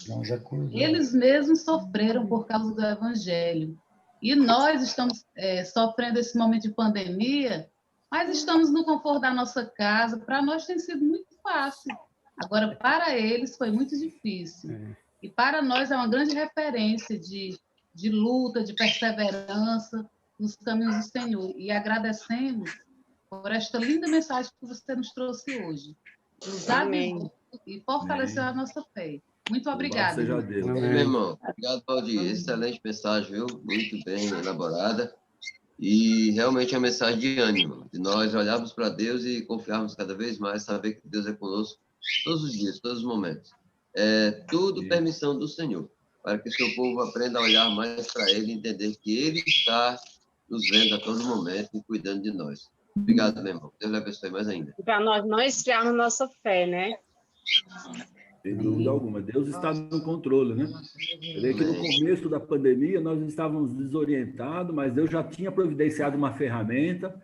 eles mesmos sofreram por causa do Evangelho. E nós estamos sofrendo esse momento de pandemia, mas estamos no conforto da nossa casa. Para nós tem sido muito fácil. Agora, para eles foi muito difícil. E para nós é uma grande referência de luta, de perseverança nos caminhos do Senhor. E agradecemos por esta linda mensagem que você nos trouxe hoje. Nos avivou e fortaleceu a nossa fé. Muito obrigada. Seja Deus. Meu irmão, obrigado, Valdir. Excelente mensagem, viu? Muito bem elaborada. E realmente é uma mensagem de ânimo, de nós olharmos para Deus e confiarmos cada vez mais, saber que Deus é conosco todos os dias, todos os momentos. É tudo permissão do Senhor, para que o seu povo aprenda a olhar mais para Ele e entender que Ele está nos vendo a todo momento e cuidando de nós. Obrigado, meu irmão. Deus lhe abençoe mais ainda. Para nós não esfriarmos nossa fé, né? Sem dúvida alguma. Deus está no controle, né? Eu vejo que no começo da pandemia nós estávamos desorientados, mas Deus já tinha providenciado uma ferramenta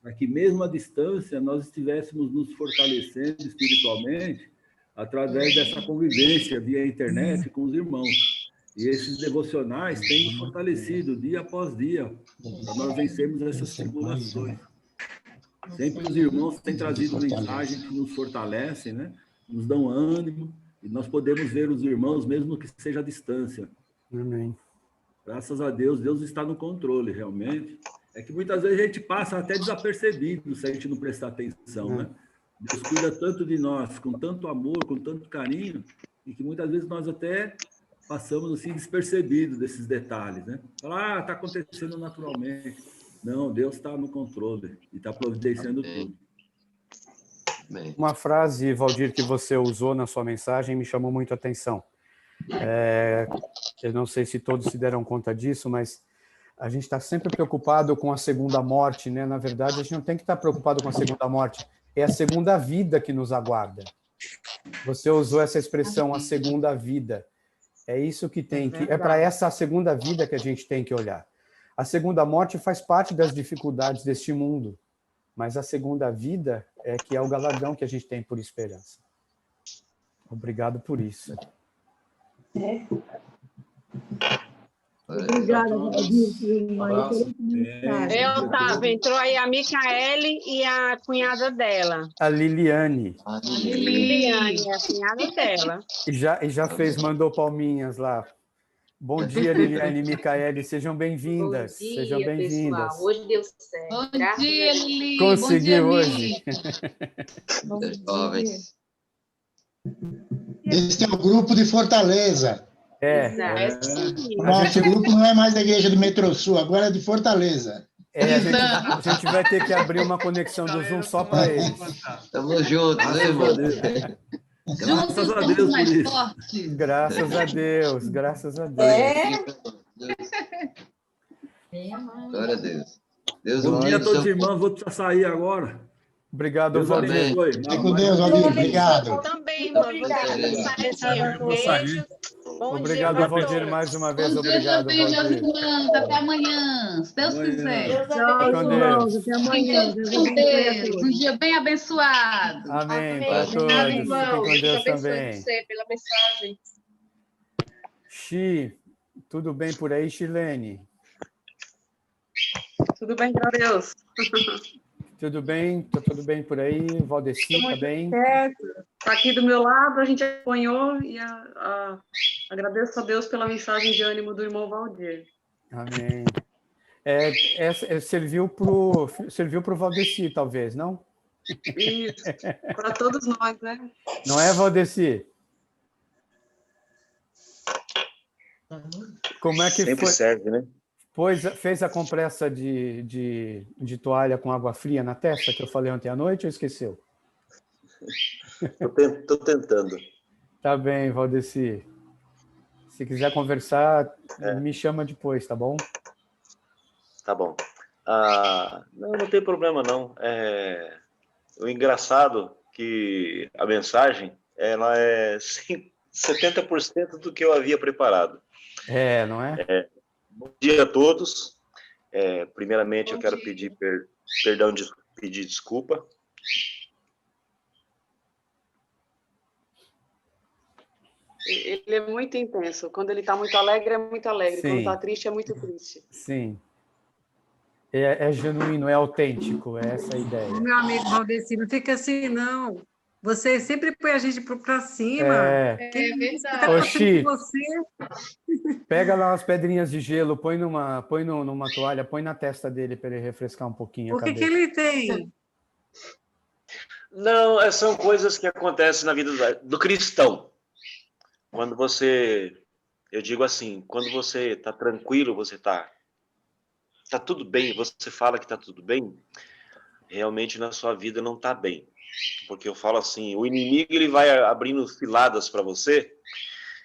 para que, mesmo à distância, nós estivéssemos nos fortalecendo espiritualmente através dessa convivência via internet com os irmãos. E esses devocionais têm nos fortalecido dia após dia para nós vencermos essas tribulações. Sempre os irmãos têm trazido mensagens que nos fortalecem, né? Nos dão ânimo, e nós podemos ver os irmãos, mesmo que seja à distância. Amém. Graças a Deus, Deus está no controle, realmente. É que muitas vezes a gente passa até desapercebido se a gente não prestar atenção, né? Deus cuida tanto de nós, com tanto amor, com tanto carinho, e que muitas vezes nós até passamos assim despercebidos desses detalhes, né? Falar, está acontecendo naturalmente. Não, Deus está no controle e está providenciando tudo. Uma frase, Valdir, que você usou na sua mensagem me chamou muito a atenção. Eu não sei se todos se deram conta disso, mas a gente está sempre preocupado com a segunda morte, né? Na verdade, a gente não tem que estar preocupado com a segunda morte, é a segunda vida que nos aguarda. Você usou essa expressão, a segunda vida. É isso que tem que... É para essa segunda vida que a gente tem que olhar. A segunda morte faz parte das dificuldades deste mundo, mas a segunda vida é que é o galardão que a gente tem por esperança. Obrigado por isso. Obrigada, Valdir. Entrou aí a Micaele e a cunhada dela. A Liliane. Liliane, a cunhada dela. E já mandou palminhas lá. Bom dia, Liliane e Micaele, sejam bem-vindas. Sejam bem-vindas. Pessoal. Hoje deu certo. Bom dia, Lili. Conseguiu Bom dia, hoje. Esse é o grupo de Fortaleza. O nosso grupo não é mais da igreja do Metrô Sul, agora é de Fortaleza. A gente vai ter que abrir uma conexão do Zoom só para eles. Estamos juntos, né, irmão? Juntos somos mais fortes. Graças a Deus, graças a Deus. Glória a Deus. Deus Bom dia a todos os abençoe. irmãos, vou precisar sair agora. Obrigado, Deus Valdir. abençoe. Fique com Deus, Valdir. Obrigado. Também, irmã. Beijo. Bom Obrigado, dia, Valdir, mais uma vez. Bom dia Obrigado, também, Valdir. irmãs. Até amanhã, se Deus quiser. Tchau, Com irmãos. Deus. Até amanhã. Fiquem Deus com abençoe a Deus. todos. Um dia bem abençoado. Amém para todos. Obrigada, Fiquem irmãos. com Deus Deus abençoe também. você pela mensagem. Xi, tudo bem por aí, Chilene? Tudo bem, com Deus? Tudo bem? Tá tudo bem por aí? Valdeci, tá bem? Está aqui do meu lado, a gente acompanhou e agradeço a Deus pela mensagem de ânimo do irmão Valdir. Amém. Serviu para o Valdeci, talvez, não? Isso, para todos nós, né? Não é, Valdeci? Como é que Sempre foi? serve, né? Fez a compressa de toalha com água fria na testa, que eu falei ontem à noite, ou esqueceu? Estou tentando. Tá bem, Valdeci. Se quiser conversar, me chama depois, tá bom? Tá bom. Não tem problema, não. O engraçado que a mensagem ela é 70% do que eu havia preparado. Não é? Bom dia a todos. Primeiramente, eu quero pedir perdão, pedir desculpa. Ele é muito intenso. Quando ele está muito alegre, é muito alegre. Sim. Quando está triste, é muito triste. Sim. É genuíno, é autêntico, é essa a ideia. Meu amigo Valdeci, não fica assim, não. Você sempre põe a gente para cima. verdade. Ô, Xi, pega lá umas pedrinhas de gelo, põe numa toalha, põe na testa dele para ele refrescar um pouquinho a O que cabeça. ele tem? Não, são coisas que acontecem na vida do cristão. Quando eu digo assim, quando você está tranquilo, você tá tudo bem, você fala que está tudo bem, realmente na sua vida não está bem. Porque eu falo assim, o inimigo ele vai abrindo ciladas para você,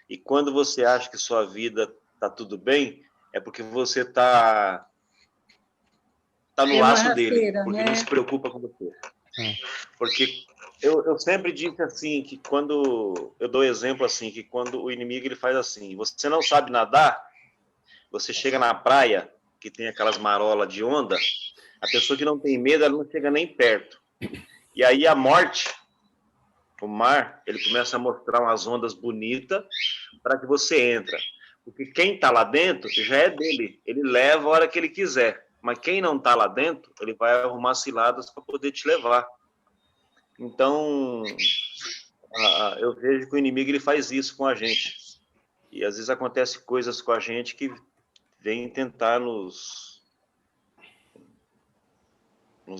e quando você acha que sua vida está tudo bem, é porque você está no laço dele, porque não se preocupa com você. Porque eu sempre disse assim, que quando eu dou exemplo assim, que quando o inimigo ele faz assim, você não sabe nadar, você chega na praia, que tem aquelas marolas de onda, a pessoa que não tem medo, ela não chega nem perto. E aí a morte, o mar, ele começa a mostrar umas ondas bonitas para que você entra. Porque quem está lá dentro já é dele, ele leva a hora que ele quiser. Mas quem não está lá dentro, ele vai arrumar ciladas para poder te levar. Então, eu vejo que o inimigo ele faz isso com a gente. E às vezes acontece coisas com a gente que vem tentar nos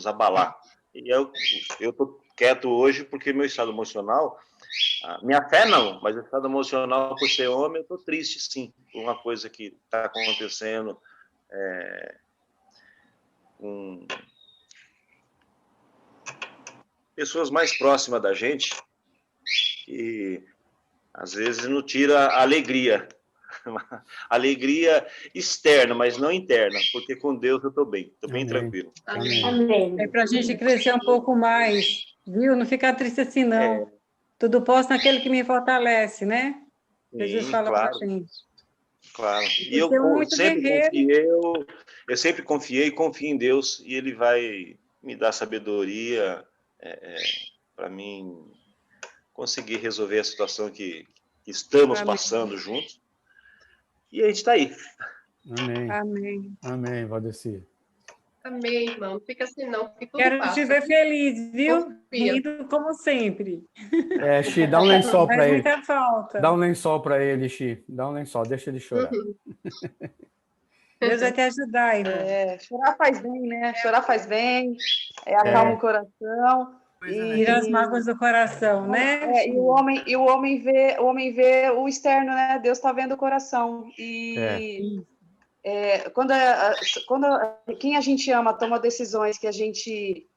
abalar. E eu estou quieto hoje porque meu estado emocional, minha fé não, mas o estado emocional, por ser homem, eu estou triste, sim, por uma coisa que está acontecendo com pessoas mais próximas da gente, que às vezes não tira a alegria. Alegria externa, mas não interna, porque com Deus eu estou bem tranquilo. Amém. É para a gente crescer um pouco mais, viu? Não ficar triste assim, não. Tudo posso naquele que me fortalece, né? Jesus fala para a gente. Claro. E eu sempre confiei e confio em Deus, e Ele vai me dar sabedoria para mim conseguir resolver a situação que estamos passando juntos. E a gente está aí. Amém. Amém. Amém, Valdeci. Amém, irmão. Não fica assim, não. Quero te ver feliz, viu? Rindo como sempre. Xi, dá um lençol para ele. Muita falta. Dá um lençol para ele, Xi. Dá um lençol, deixa ele chorar. Deus vai te ajudar, irmão. Chorar faz bem, né? Chorar faz bem, acalma o coração. Tira as mágoas do coração, né? E o homem vê o externo, né? Deus está vendo o coração. E quando quem a gente ama toma decisões que a gente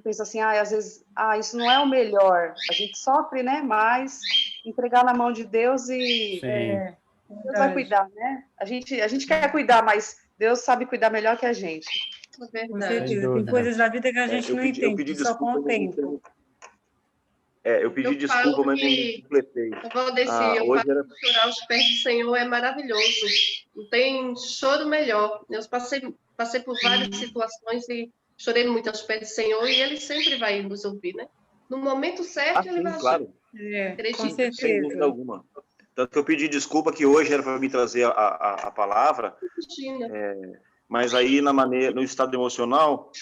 pensa assim, às vezes, isso não é o melhor. A gente sofre, né? Mas entregar na mão de Deus e Deus vai cuidar, né? A gente quer cuidar, mas Deus sabe cuidar melhor que a gente. Com certeza. Tem coisas da vida que a gente não entende, só com o tempo. Eu pedi desculpa, mas não completei. Valdeci, eu falo que chorar aos pés do Senhor é maravilhoso. Não tem choro melhor. Eu passei por várias situações e chorei muito aos pés do Senhor e Ele sempre vai nos ouvir, né? No momento certo, Ele vai claro. Com certeza. Sem dúvida alguma. Tanto que eu pedi desculpa que hoje era para mim trazer a palavra, mas aí no estado emocional,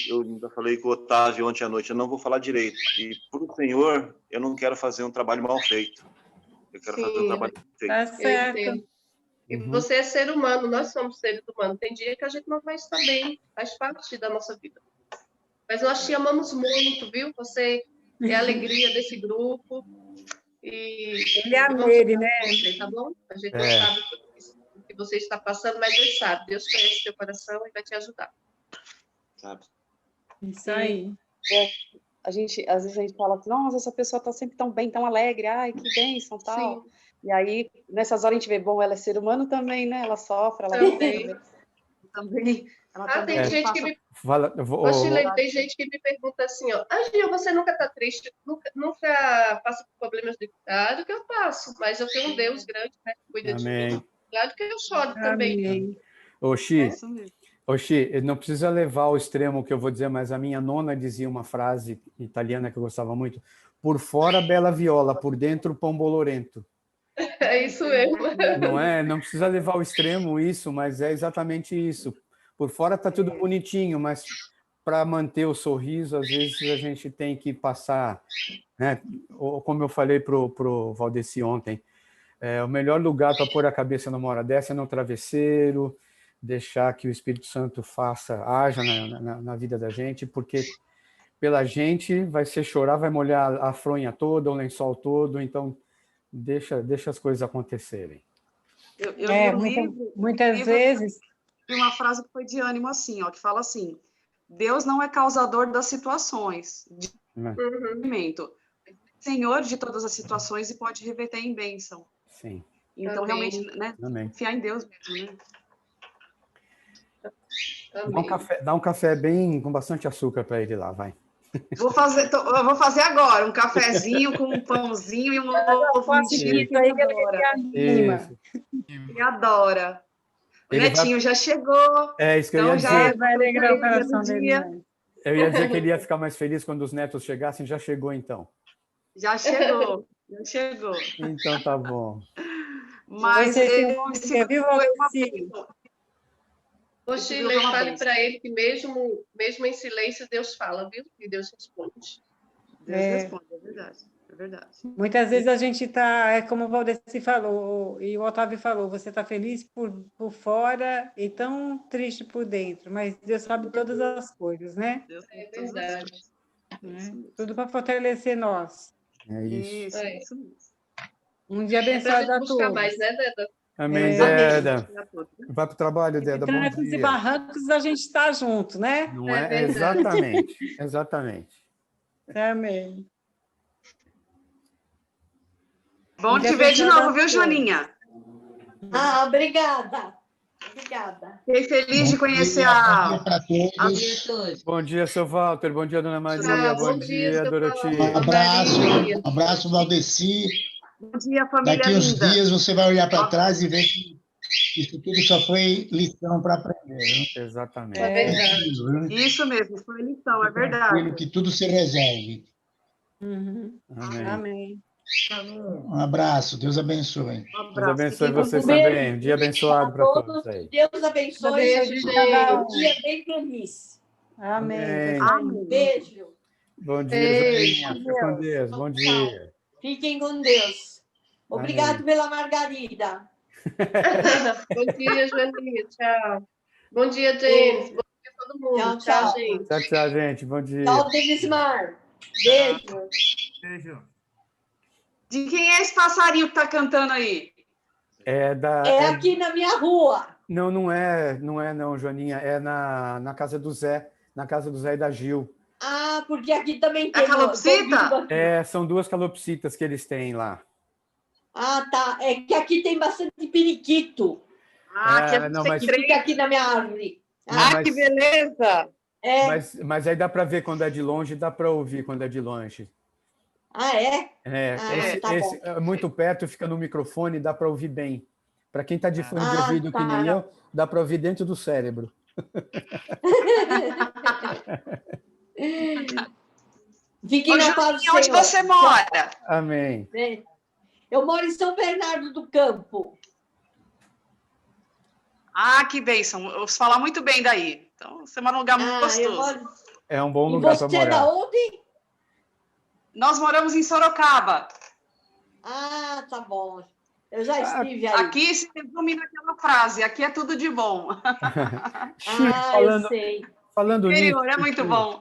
eu ainda falei com o Otávio ontem à noite, eu não vou falar direito. E para o Senhor, eu não quero fazer um trabalho mal feito. Eu quero fazer um trabalho bem feito. Tá certo. E você é ser humano, nós somos seres humanos. Tem dia que a gente não vai estar bem, faz parte da nossa vida. Mas nós te amamos muito, viu? Você é a alegria desse grupo. E Ele é nele, né? Você, tá bom? A gente não sabe o que você está passando, mas Deus sabe. Deus conhece teu coração e vai te ajudar. Sabe? Isso aí. Às vezes a gente fala assim, nossa, essa pessoa está sempre tão bem, tão alegre, ai, que bênção, tal. Sim. E aí, nessas horas a gente vê, bom, ela é ser humano também, né? Ela sofre, ela também. Tem gente que me... tem gente que me pergunta assim, Gil, você nunca está triste, nunca passa por problemas de cuidado, que eu passo, mas eu tenho um Deus grande, né, que cuida de mim. Claro que eu choro também. Oxi, não precisa levar ao extremo que eu vou dizer, mas a minha nona dizia uma frase italiana que eu gostava muito: por fora, bela viola, por dentro, pão bolorento. É isso mesmo. Não precisa levar ao extremo isso, mas é exatamente isso. Por fora está tudo bonitinho, mas para manter o sorriso, às vezes a gente tem que passar, né? Como eu falei pro Valdeci ontem, o melhor lugar para pôr a cabeça numa hora dessa é no travesseiro, deixar que o Espírito Santo haja na vida da gente, porque pela gente vai ser chorar, vai molhar a fronha toda, o lençol todo, então deixa as coisas acontecerem. Muitas vezes... Tem uma frase que foi de ânimo assim, que fala assim: Deus não é causador das situações, de sofrimento. Senhor de todas as situações e pode reverter em bênção. Sim. Então, realmente, né? Confiar em Deus mesmo, né? Dá um café bem com bastante açúcar para ele lá, vai. Eu vou fazer agora um cafezinho com um pãozinho e um ovo mexido que ele adora. O Netinho já chegou. Isso que eu ia dizer. Vai alegrar o coração dele. Eu ia dizer que ele ia ficar mais feliz quando os netos chegassem. Já chegou, então. Já chegou. Então tá bom. Mas Ô, Chile, fale para ele que mesmo em silêncio Deus fala, viu? E Deus responde. Deus responde, é verdade. É verdade. Muitas vezes a gente está, como o Valdeci falou, e o Otávio falou, você está feliz por fora e tão triste por dentro, mas Deus sabe todas as coisas, né? É verdade. Tudo para fortalecer nós. É isso. Isso mesmo. Um dia abençoado a todos. Mais, né, Deda? Amém, Deda. Vai para o trabalho, Deda. Bom trancos e barrancos a gente está junto, né? Não é? Exatamente. Amém. Bom te ver de novo, viu, Joaninha? Obrigada. Fiquei feliz de conhecer a Bom dia, seu Walter. Bom dia, dona Maria. Bom dia, Doroti. Um abraço, Valdeci. Bom dia, família Daqui uns linda. dias você vai olhar para trás e ver que isso tudo só foi lição para aprender. Né? Exatamente. É verdade. Isso mesmo, foi lição, é verdade. Que tudo se resolve. Amém. Um abraço, Deus abençoe. Deus abençoe vocês também. Um dia abençoado para todos aí. Deus abençoe. Um dia bem feliz. Amém. Beijo. Bom dia, Joaninha. Fique com Deus. Bom dia. Fiquem com Deus. Obrigado pela margarida. Bom dia, Joaninha. Tchau. Bom dia, James. Bom dia a todo mundo. Tchau, Tchau, tchau. gente. Tchau, tchau, gente. Bom dia. Tchau, Denismar. Beijo. Beijo. De quem é esse passarinho que está cantando aí? É aqui na minha rua. Não, não, Joaninha. É na casa do Zé. Na casa do Zé e da Gil. Ah, porque aqui também tem. É calopsita? São duas calopsitas que eles têm lá. Ah, tá. É que aqui tem bastante periquito. Mas fica aqui na minha árvore. Que beleza! Mas aí dá para ver quando é de longe, dá para ouvir quando é de longe. Ah, é? Esse é muito perto, fica no microfone, dá para ouvir bem. Para quem está de fone de ouvido que nem eu, dá para ouvir dentro do cérebro. Fique na paz do Senhor. Onde você mora? Amém. Eu moro em São Bernardo do Campo. Ah, que bênção. Eu ouço falar muito bem daí. Então, você mora num lugar muito gostoso. É um bom lugar para morar. E você é da onde? Nós moramos em Sorocaba. Ah, tá bom. Eu já estive aí. Aqui se resume naquela frase, aqui é tudo de bom. Eu sei. Falando nisso, é muito bom.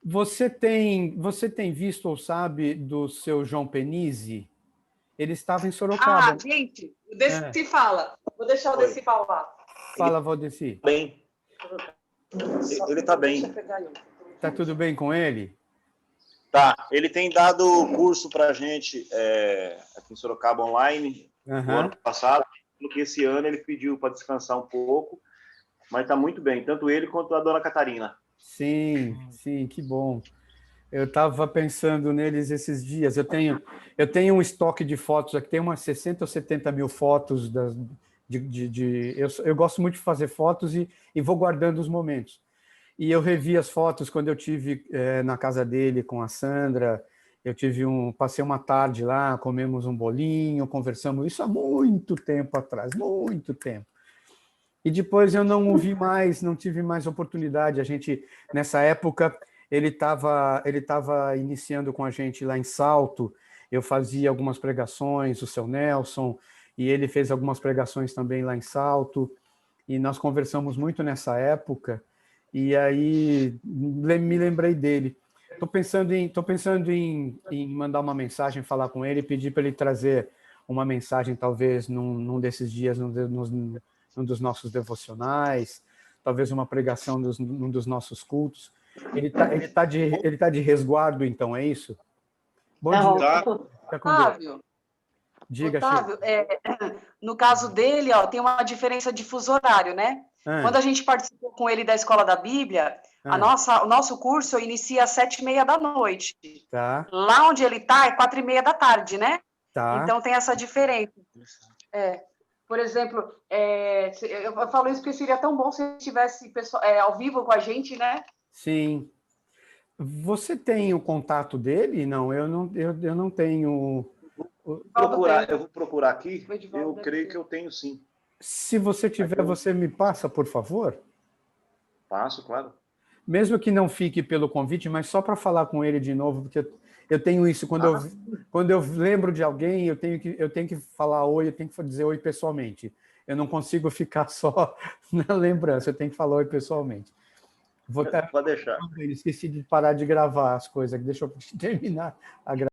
Você tem visto ou sabe do seu João Penise? Ele estava em Sorocaba. Gente, o Desi fala. Vou deixar o Desi falar. Fala, Valdeci. Bem. Ele está bem. Tá tudo bem com ele? Tá. Ele tem dado curso para a gente aqui em Sorocaba online no ano passado, porque esse ano ele pediu para descansar um pouco, mas está muito bem, tanto ele quanto a dona Catarina. Sim, que bom. Eu estava pensando neles esses dias. Eu tenho um estoque de fotos aqui, tem umas 60 ou 70 mil fotos. Eu gosto muito de fazer fotos e vou guardando os momentos. E eu revi as fotos quando eu tive na casa dele com a Sandra. Passei uma tarde lá, comemos um bolinho, conversamos isso há muito tempo atrás, muito tempo. E depois eu não o vi mais, não tive mais oportunidade. A gente, nessa época, ele estava iniciando com a gente lá em Salto. Eu fazia algumas pregações, o seu Nelson, e ele fez algumas pregações também lá em Salto. E nós conversamos muito nessa época. E aí me lembrei dele. Estou pensando em mandar uma mensagem, falar com ele, pedir para ele trazer uma mensagem, talvez, num desses dias, num dos nossos devocionais, talvez uma pregação num dos nossos cultos. Ele tá de resguardo, então, é isso? Bom dia. Fica com Deus. Diga, Otávio, no caso dele, tem uma diferença de fuso horário, né? Quando a gente participou com ele da Escola da Bíblia, o nosso curso inicia às 7h30 da noite. Tá. Lá onde ele está é 4h30 da tarde, né? Tá. Então tem essa diferença. Por exemplo, eu falo isso porque seria tão bom se ele estivesse ao vivo com a gente, né? Sim. Você tem o contato dele? Não, eu não tenho. Eu vou procurar aqui. Eu creio que eu tenho, sim. Se você tiver, você me passa, por favor? Passo, claro. Mesmo que não fique pelo convite, mas só para falar com ele de novo, porque eu tenho isso. Quando eu lembro de alguém, eu tenho que falar oi, eu tenho que dizer oi pessoalmente. Eu não consigo ficar só na lembrança, eu tenho que falar oi pessoalmente. Pode deixar. Esqueci de parar de gravar as coisas, deixa eu terminar a gravação.